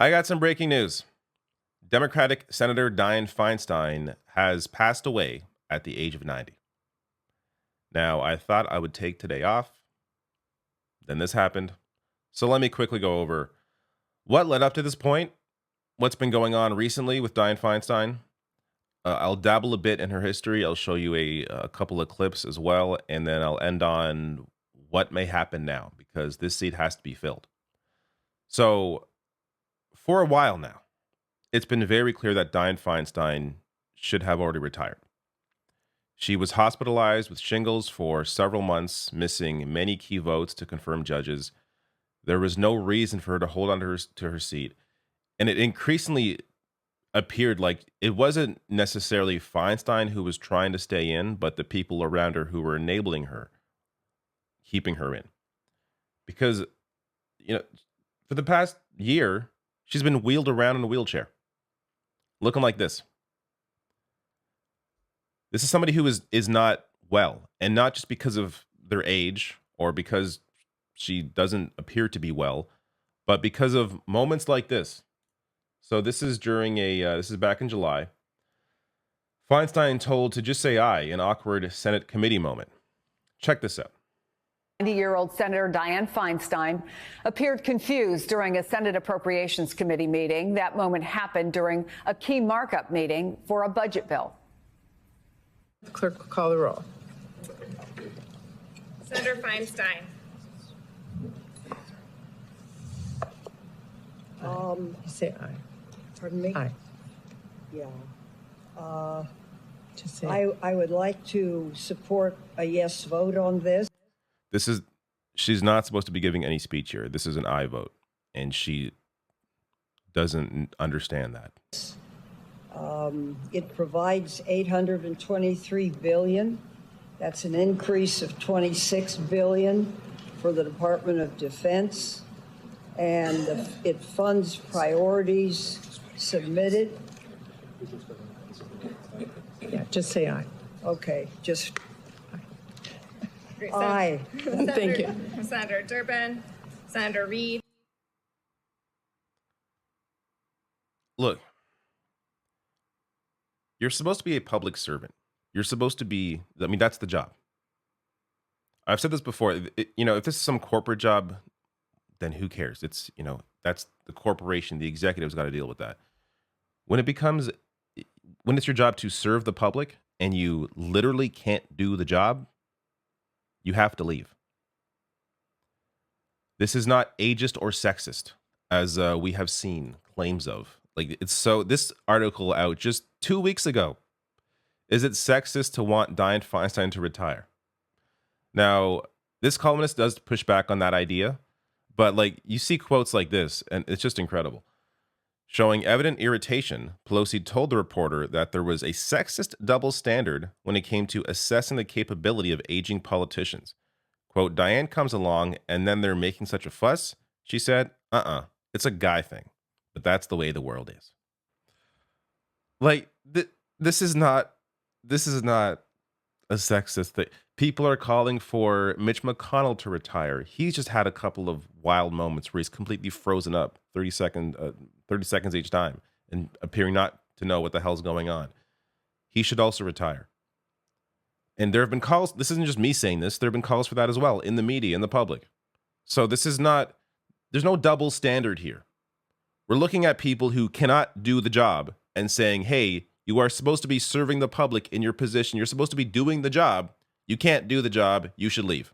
I got some breaking news. Democratic Senator Dianne Feinstein has passed away at the age of 90. Now, I thought I would take today off. Then this happened. So let me quickly go over what led up to this point, what's been going on recently with Dianne Feinstein. I'll dabble a bit in her history. I'll show you a couple of clips as well. And then I'll end on what may happen now because this seat has to be filled. So, for a while now, it's been very clear that Dianne Feinstein should have already retired. She was hospitalized with shingles for several months, missing many key votes to confirm judges. There was no reason for her to hold on to her seat. And it increasingly appeared like it wasn't necessarily Feinstein who was trying to stay in, but the people around her who were enabling her, keeping her in. Because, for the past year, she's been wheeled around in a wheelchair, looking like this. This is somebody who is not well, and not just because of their age or because she doesn't appear to be well, but because of moments like this. So this is during this is back in July. Feinstein told to just say aye, an awkward Senate committee moment. Check this out. 90-year-old Senator Dianne Feinstein appeared confused during a Senate Appropriations Committee meeting. That moment happened during a key markup meeting for a budget bill. The clerk will call the roll. Senator Feinstein. Say aye. Pardon me? Aye. Yeah. Just say I would like to support a yes vote on this. She's not supposed to be giving any speech here. This is an aye vote, and she doesn't understand that. It provides $823 billion. That's an increase of $26 billion for the Department of Defense, and it funds priorities submitted. Yeah, just say aye. Okay, just Great. aye. Thank you. Senator Durbin, Senator Reid. Look, you're supposed to be a public servant. You're supposed to be, that's the job. I've said this before. If this is some corporate job, then who cares? It's, that's the corporation, the executives got to deal with that. When it's your job to serve the public and you literally can't do the job, you have to leave. This is not ageist or sexist, as we have seen claims of. This article out just 2 weeks ago. Is it sexist to want Dianne Feinstein to retire? Now, this columnist does push back on that idea, but you see quotes like this, and it's just incredible. Showing evident irritation, Pelosi told the reporter that there was a sexist double standard when it came to assessing the capability of aging politicians. Quote, Dianne comes along and then they're making such a fuss. She said, it's a guy thing. But that's the way the world is. This is not a sexist thing. People are calling for Mitch McConnell to retire. He's just had a couple of wild moments where he's completely frozen up 30 seconds each time and appearing not to know what the hell's going on. He should also retire. And there have been calls. This isn't just me saying this. There have been calls for that as well in the media, in the public. So there's no double standard here. We're looking at people who cannot do the job and saying, hey, you are supposed to be serving the public in your position. You're supposed to be doing the job. You can't do the job. You should leave.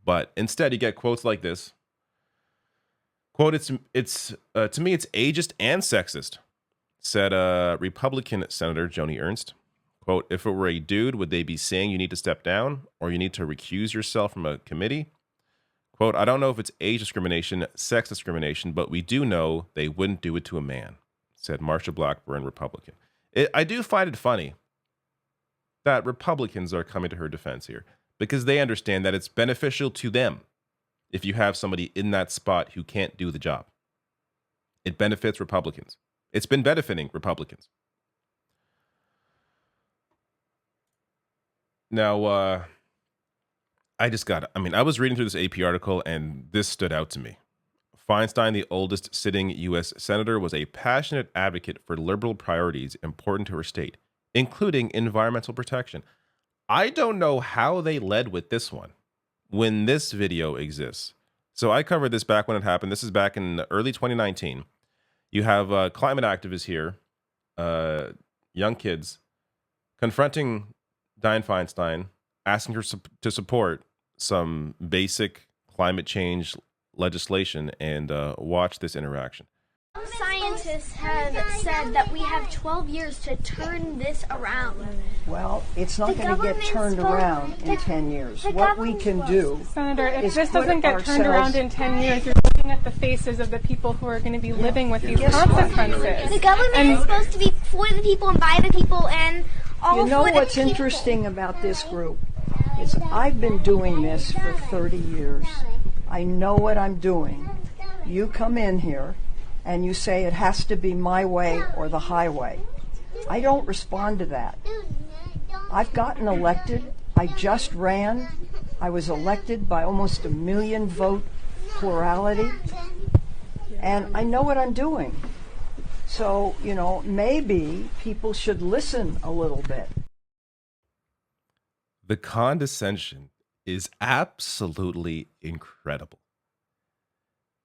But instead, you get quotes like this. Quote, to me, it's ageist and sexist, said Republican Senator Joni Ernst. Quote, if it were a dude, would they be saying you need to step down or you need to recuse yourself from a committee? Quote, I don't know if it's age discrimination, sex discrimination, but we do know they wouldn't do it to a man, said Marsha Blackburn, Republican. I do find it funny that Republicans are coming to her defense here because they understand that it's beneficial to them if you have somebody in that spot who can't do the job. It benefits Republicans. It's been benefiting Republicans. Now, I was reading through this AP article and this stood out to me. Feinstein, the oldest sitting U.S. senator, was a passionate advocate for liberal priorities important to her state, including environmental protection. I don't know how they led with this one when this video exists. So I covered this back when it happened. This is back in early 2019. You have climate activists here, young kids, confronting Dianne Feinstein, asking her to support some basic climate change legislation, and watch this interaction. Scientists have said that we have 12 years to turn this around. Well, it's not going to get turned around in 10 years. What we can do, Senator, if is this put doesn't get turned ourselves- around in 10 years, you're looking at the faces of the people who are going to be living with these Guess what? consequences. The government is supposed to be for the people and by the people and all You know for the what's people. interesting about this group is I've been doing this for 30 years. I know what I'm doing. You come in here and you say it has to be my way or the highway. I don't respond to that. I've gotten elected. I just ran. I was elected by almost 1 million vote plurality. And I know what I'm doing. So, maybe people should listen a little bit. The condescension is absolutely incredible.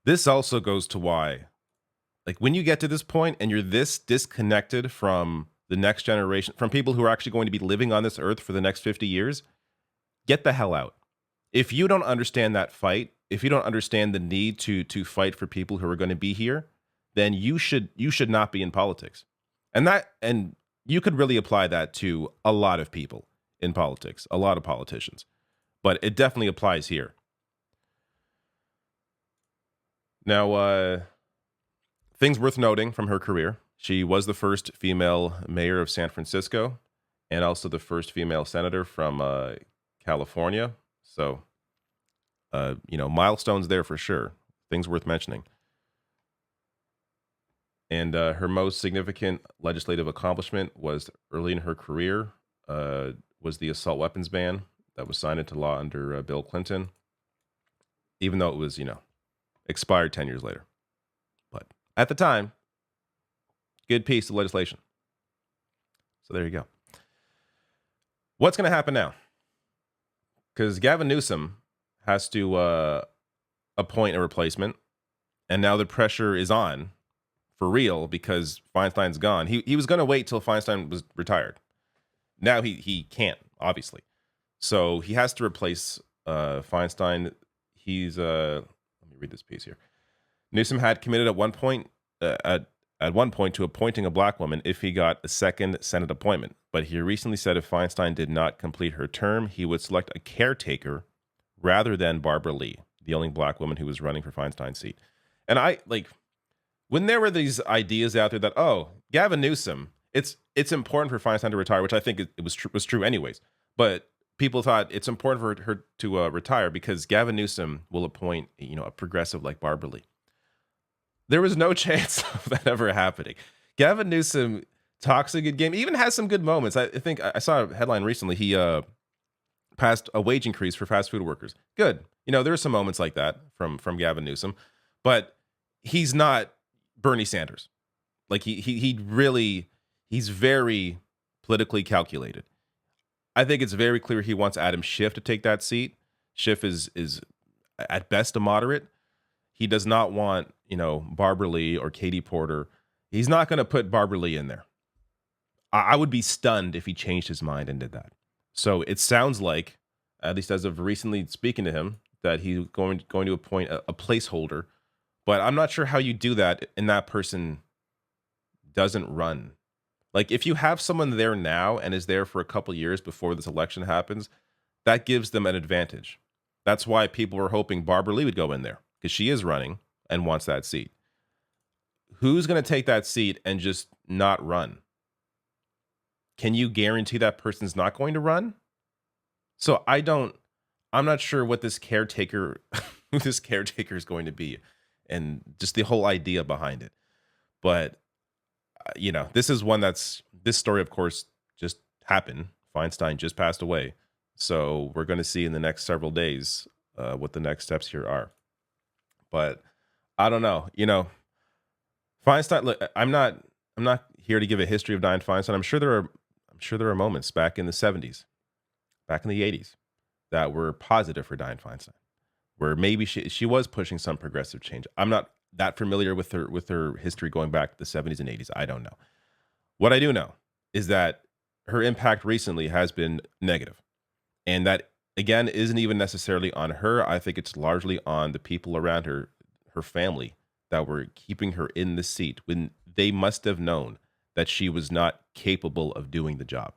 This also goes to why, like, when you get to this point and you're this disconnected from the next generation, from people who are actually going to be living on this earth for the next 50 years, get the hell out. If you don't understand that fight, if you don't understand the need to fight for people who are going to be here, then you should not be in politics. And you could really apply that to a lot of people in politics, a lot of politicians. But it definitely applies here. Now, things worth noting from her career. She was the first female mayor of San Francisco and also the first female senator from California. So, milestones there for sure. Things worth mentioning. And her most significant legislative accomplishment was early in her career, was the assault weapons ban that was signed into law under Bill Clinton, even though it was, expired 10 years later. But at the time, good piece of legislation. So there you go. What's going to happen now? Because Gavin Newsom has to appoint a replacement, and now the pressure is on for real because Feinstein's gone. He was going to wait till Feinstein was retired. Now he can't, obviously. So he has to replace Feinstein. He's let me read this piece here. Newsom had committed at one point to appointing a black woman if he got a second Senate appointment. But he recently said if Feinstein did not complete her term, he would select a caretaker rather than Barbara Lee, the only black woman who was running for Feinstein's seat. And when there were these ideas out there that, Gavin Newsom, it's important for Feinstein to retire, which I think it was true anyways. But people thought it's important for her to retire because Gavin Newsom will appoint, a progressive like Barbara Lee. There was no chance of that ever happening. Gavin Newsom talks a good game, even has some good moments. I think I saw a headline recently. He passed a wage increase for fast food workers. Good. There are some moments like that from Gavin Newsom, but he's not Bernie Sanders. Like he's very politically calculated. I think it's very clear he wants Adam Schiff to take that seat. Schiff is at best a moderate. He does not want, Barbara Lee or Katie Porter. He's not going to put Barbara Lee in there. I would be stunned if he changed his mind and did that. So it sounds like, at least as of recently speaking to him, that he's going to appoint a placeholder. But I'm not sure how you do that and that person doesn't run. Like, if you have someone there now and is there for a couple years before this election happens, that gives them an advantage. That's why people were hoping Barbara Lee would go in there, because she is running and wants that seat. Who's going to take that seat and just not run? Can you guarantee that person's not going to run? So I'm not sure what this caretaker, who this caretaker is going to be, and just the whole idea behind it. But, this is one this story, of course, just happened. Feinstein just passed away. So we're going to see in the next several days what the next steps here are. But I don't know. Feinstein. Look, I'm not here to give a history of Dianne Feinstein. I'm sure there are moments back in the '70s, back in the '80s, that were positive for Dianne Feinstein, where maybe she was pushing some progressive change. I'm not that familiar with her history going back to the '70s and '80s. I don't know. What I do know is that her impact recently has been negative, and that again isn't even necessarily on her. I think it's largely on the people around her, her family, that were keeping her in the seat when they must have known that she was not capable of doing the job.